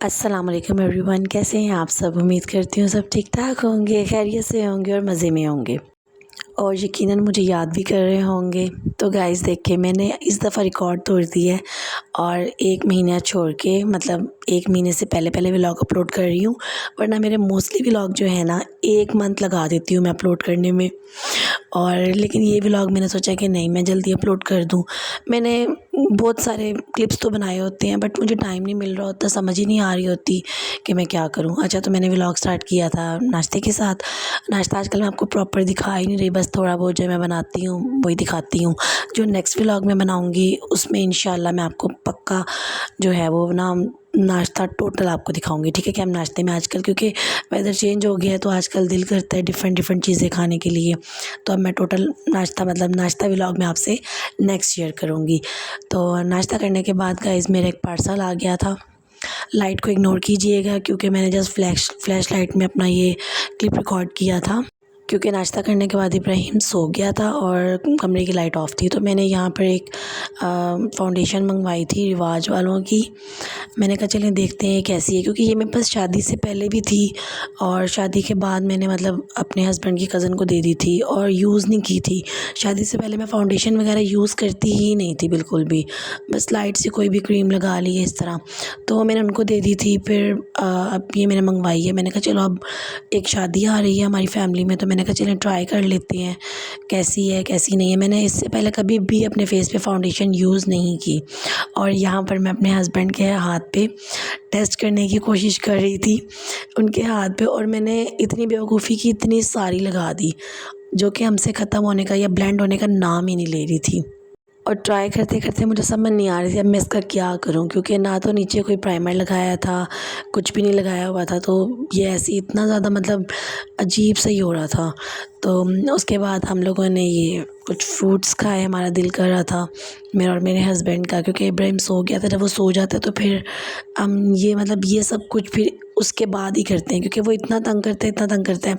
अस्सलाम वालेकुम एवरीवन, कैसे हैं आप सब। उम्मीद करती हूँ सब ठीक ठाक होंगे, खैरियत से होंगे और मज़े में होंगे और यकीनन मुझे याद भी कर रहे होंगे। तो गाइस देखिए, मैंने इस दफ़ा रिकॉर्ड तोड़ दिया है और 1 महीना छोड़ के मतलब 1 महीने से पहले व्लॉग अपलोड कर रही हूँ। वरना मेरे मोस्टली व्लॉग जो है ना 1 मंथ लगा देती हूँ मैं अपलोड करने में। और लेकिन ये व्लॉग मैंने सोचा कि नहीं, मैं जल्दी अपलोड कर दूँ। मैंने बहुत सारे क्लिप्स तो बनाए होते हैं बट मुझे टाइम नहीं मिल रहा होता, समझ ही नहीं आ रही होती कि मैं क्या करूँ। अच्छा, तो मैंने व्लॉग स्टार्ट किया था नाश्ते के साथ। नाश्ता आजकल मैं आपको प्रॉपर दिखा ही नहीं रही, बस थोड़ा बहुत जो मैं बनाती हूँ वही दिखाती हूँ। जो नेक्स्ट व्लॉग मैं बनाऊँगी उसमें इंशाल्लाह मैं आपको पक्का जो है वो ना नाश्ता टोटल आपको दिखाऊंगी, ठीक है। कि हम नाश्ते में आजकल, क्योंकि वेदर चेंज हो गया है तो आजकल दिल करता है डिफरेंट डिफरेंट चीज़ें खाने के लिए। तो अब मैं टोटल नाश्ता मतलब नाश्ता व्लॉग में आपसे नेक्स्ट शेयर करूँगी। तो नाश्ता करने के बाद गाइस मेरा एक पार्सल आ गया था। लाइट को इग्नोर कीजिएगा क्योंकि मैंने जस्ट फ्लैश लाइट में अपना ये क्लिप रिकॉर्ड किया था, क्योंकि नाश्ता करने के बाद इब्राहिम सो गया था और कमरे की लाइट ऑफ थी। तो मैंने यहाँ पर एक फाउंडेशन मंगवाई थी रिवाज वालों की। मैंने कहा चलें देखते हैं कैसी है, क्योंकि ये मेरे पास शादी से पहले भी थी और शादी के बाद मैंने मतलब अपने हस्बैंड की कज़न को दे दी थी और यूज़ नहीं की थी। शादी से पहले मैं फाउंडेशन वगैरह यूज़ करती ही नहीं थी बिल्कुल भी, बस लाइट से कोई भी क्रीम लगा ली है इस तरह। तो मैंने उनको दे दी थी। फिर अब ये मैंने मंगवाई है। मैंने कहा चलो अब एक शादी आ रही है हमारी फैमिली में, तो मैंने कहा चलें ट्राई कर लेते हैं कैसी है कैसी नहीं है। मैंने इससे पहले कभी भी अपने फेस पे फाउंडेशन यूज़ नहीं की और यहाँ पर मैं अपने हस्बैंड के हाथ पे टेस्ट करने की कोशिश कर रही थी उनके हाथ पे, और मैंने इतनी बेवकूफ़ी की, इतनी सारी लगा दी जो कि हमसे ख़त्म होने का या ब्लेंड होने का नाम ही नहीं ले रही थी। और ट्राई करते करते मुझे समझ नहीं आ रही थी अब मैं इसका क्या करूं, क्योंकि ना तो नीचे कोई प्राइमर लगाया था, कुछ भी नहीं लगाया हुआ था। तो ये ऐसे इतना ज़्यादा मतलब अजीब सा ही हो रहा था। तो उसके बाद हम लोगों ने ये कुछ फ्रूट्स खाए, हमारा दिल कर रहा था मेरा और मेरे हस्बैंड का, क्योंकि इब्राहिम सो गया था। जब वो सो जाता है तो फिर हम ये मतलब ये सब कुछ फिर उसके बाद ही करते हैं, क्योंकि वो इतना तंग करते हैं।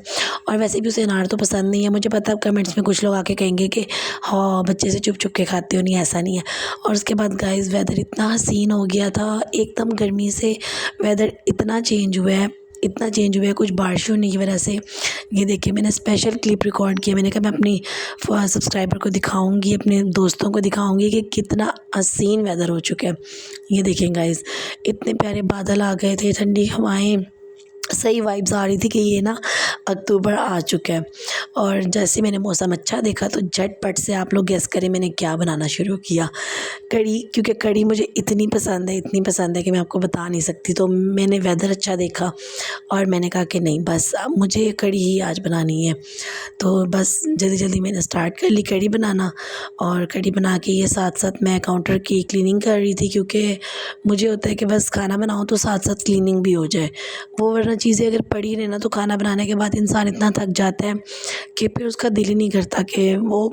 और वैसे भी उसे अनार तो पसंद नहीं है। मुझे पता है कमेंट्स में कुछ लोग आके कहेंगे कि हाँ बच्चे से चुप चुप के खाते हो, नहीं ऐसा नहीं है। और उसके बाद गाइस वेदर इतना हसीन हो गया था, एकदम गर्मी से वेदर इतना चेंज हुआ है, इतना चेंज हुआ है कुछ बारिश होने की वजह से। ये देखिए मैंने स्पेशल क्लिप रिकॉर्ड किया। मैंने कहा मैं अपनी सब्सक्राइबर को दिखाऊंगी, अपने दोस्तों को दिखाऊंगी कि कितना हसीन वेदर हो चुका है। ये देखें गाइस, इतने प्यारे बादल आ गए थे, ठंडी हवाएं, सही वाइब्स आ रही थी कि ये ना अक्टूबर आ चुका है। और जैसे मैंने मौसम अच्छा देखा तो झटपट से आप लोग गेस करें मैंने क्या बनाना शुरू किया। कढ़ी, क्योंकि कढ़ी मुझे इतनी पसंद है, इतनी पसंद है कि मैं आपको बता नहीं सकती। तो मैंने वेदर अच्छा देखा और मैंने कहा कि नहीं बस अब मुझे कढ़ी ही आज बनानी है। तो बस जल्दी जल्दी मैंने स्टार्ट कर ली कढ़ी बनाना। और कढ़ी बना के ये साथ साथ मैं काउंटर की क्लीनिंग कर रही थी, क्योंकि मुझे होता है कि बस खाना बनाऊँ तो साथ साथ क्लीनिंग भी हो जाए। वो वरना चीज़ें अगर पड़ी रहे ना तो खाना बनाने के बाद इंसान इतना थक जाता है कि फिर उसका दिल ही नहीं करता कि वो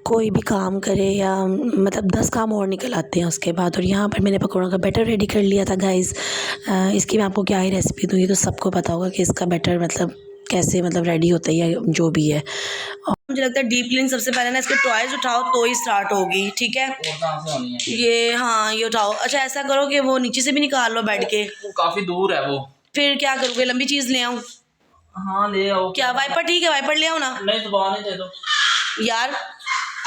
कोई भी काम करे, या मतलब 10 काम और निकल आते हैं उसके बाद। और यहाँ पर मैंने पकौड़ों का बैटर रेडी कर लिया था गाइस। इसकी मैं आपको क्या ही रेसिपी दूँ, ये तो सबको पता होगा कि इसका बैटर मतलब कैसे मतलब रेडी होता है या जो भी है। और मुझे लगता है डीप क्लीन सबसे पहले ना इसके टॉयज उठाओ तो ही स्टार्ट होगी, ठीक है। ये हाँ ये उठाओ। अच्छा ऐसा करो कि वो नीचे से भी निकाल लो बैठ के, वो काफी दूर है वो। फिर क्या करोगे, लंबी चीज ले आऊं? हाँ ले आओ। क्या वाइपर ठीक है, वाइपर ले आओ ना। नहीं दबा नहीं दे दो यार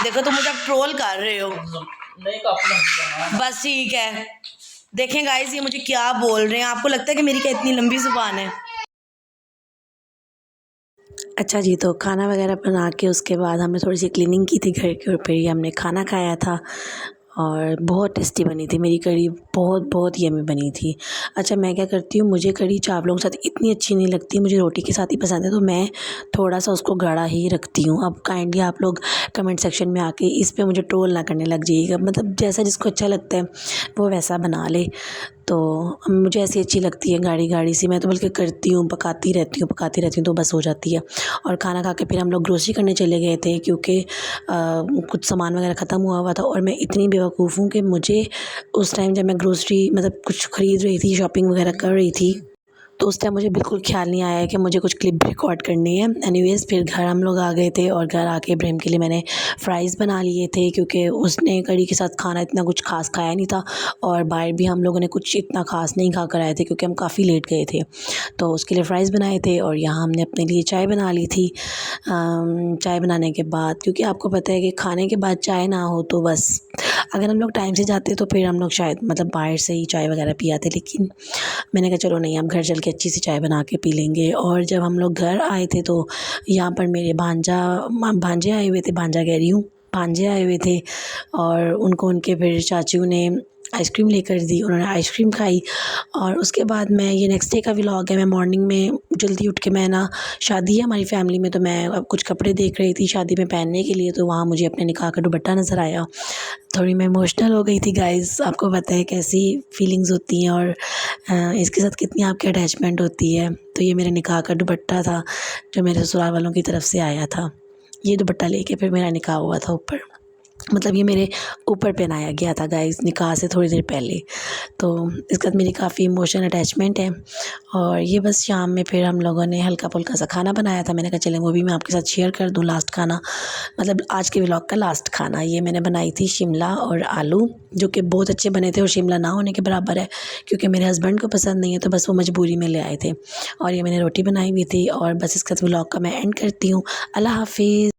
देखो तुम मुझे ट्रोल कर रहे हो। नहीं काफी बस ठीक है। देखें गाइस ये मुझे क्या बोल रहे हैं, आपको लगता है कि मेरी क्या इतनी लंबी जुबान है। अच्छा जी, तो खाना वगैरह बना के उसके बाद हमने थोड़ी सी क्लीनिंग की थी घर की और फिर हमने खाना खाया था और बहुत टेस्टी बनी थी मेरी कढ़ी, बहुत बहुत यम्मी बनी थी। अच्छा मैं क्या करती हूँ, मुझे कढ़ी चावलों के साथ इतनी अच्छी नहीं लगती, मुझे रोटी के साथ ही पसंद है, तो मैं थोड़ा सा उसको गाढ़ा ही रखती हूँ। अब काइंडली आप लोग कमेंट सेक्शन में आके इस पे मुझे ट्रोल ना करने लग जाइएगा, मतलब जैसा जिसको अच्छा लगता है वो वैसा बना ले। तो मुझे ऐसी अच्छी लगती है गाढ़ी गाढ़ी सी, मैं तो बल्कि करती हूँ पकाती रहती हूँ तो बस हो जाती है। और खाना खा के फिर हम लोग ग्रोसरी करने चले गए थे, क्योंकि कुछ सामान वगैरह ख़त्म हुआ था। और मैं इतनी बेवकूफ़ हूँ कि मुझे उस टाइम जब मैं ग्रोसरी मतलब कुछ ख़रीद रही थी, शॉपिंग वगैरह कर रही थी, तो उस टाइम मुझे बिल्कुल ख्याल नहीं आया कि मुझे कुछ क्लिप रिकॉर्ड करनी है। एनीवेज़ फिर घर हम लोग आ गए थे और घर आके इब्राहिम के लिए मैंने फ़्राइज़ बना लिए थे, क्योंकि उसने कड़ी के साथ खाना इतना कुछ ख़ास खाया नहीं था और बाहर भी हम लोगों ने कुछ इतना ख़ास नहीं खा कर आए थे क्योंकि हम काफ़ी लेट गए थे। तो उसके लिए फ़्राइज़ बनाए थे और यहाँ हमने अपने लिए चाय बना ली थी। चाय बनाने के बाद, क्योंकि आपको पता है कि खाने के बाद चाय ना हो तो बस, अगर हम लोग टाइम से जाते तो फिर हम लोग शायद मतलब बाहर से ही चाय वगैरह पी आते, लेकिन मैंने कहा चलो नहीं, अब घर चल के अच्छी सी चाय बना के पी लेंगे। और जब हम लोग घर आए थे तो यहाँ पर मेरे भांजे आए हुए थे, भांजा कह रही हूँ, भांजे आए हुए थे और उनको उनके फिर चाचू ने आइसक्रीम लेकर दी, उन्होंने आइसक्रीम खाई। और उसके बाद मैं, ये नेक्स्ट डे का व्लॉग है, मैं मॉर्निंग में जल्दी उठ के, मैं ना, शादी है हमारी फैमिली में, तो मैं अब कुछ कपड़े देख रही थी शादी में पहनने के लिए, तो वहाँ मुझे अपने निकाह का दुपट्टा नज़र आया। थोड़ी मैं इमोशनल हो गई थी गाइज़। आपको पता है कैसी फीलिंग्स होती हैं और इसके साथ कितनी आपकी अटैचमेंट होती है। तो ये मेरे निकाह का दुपट्टा था जो मेरे ससुराल वालों की तरफ से आया था। ये दुपट्टा लेके फिर मेरा निकाह हुआ था ऊपर, मतलब ये मेरे ऊपर पहनाया गया था गाइस निकाह से थोड़ी देर पहले। तो इसके साथ मेरी काफ़ी इमोशनल अटैचमेंट है। और ये बस शाम में फिर हम लोगों ने हल्का फुल्का सा खाना बनाया था, मैंने कहा चलें वो भी मैं आपके साथ शेयर कर दूं, लास्ट खाना, मतलब आज के व्लॉग का लास्ट खाना। ये मैंने बनाई थी शिमला और आलू, जो कि बहुत अच्छे बने थे और शिमला ना होने के बराबर है, क्योंकि मेरे हस्बैंड को पसंद नहीं है तो बस वो मजबूरी में ले आए थे। और ये मैंने रोटी बनाई हुई थी। और बस इसके साथ व्लॉग का मैं एंड करती हूँ। अल्लाह हाफिज़।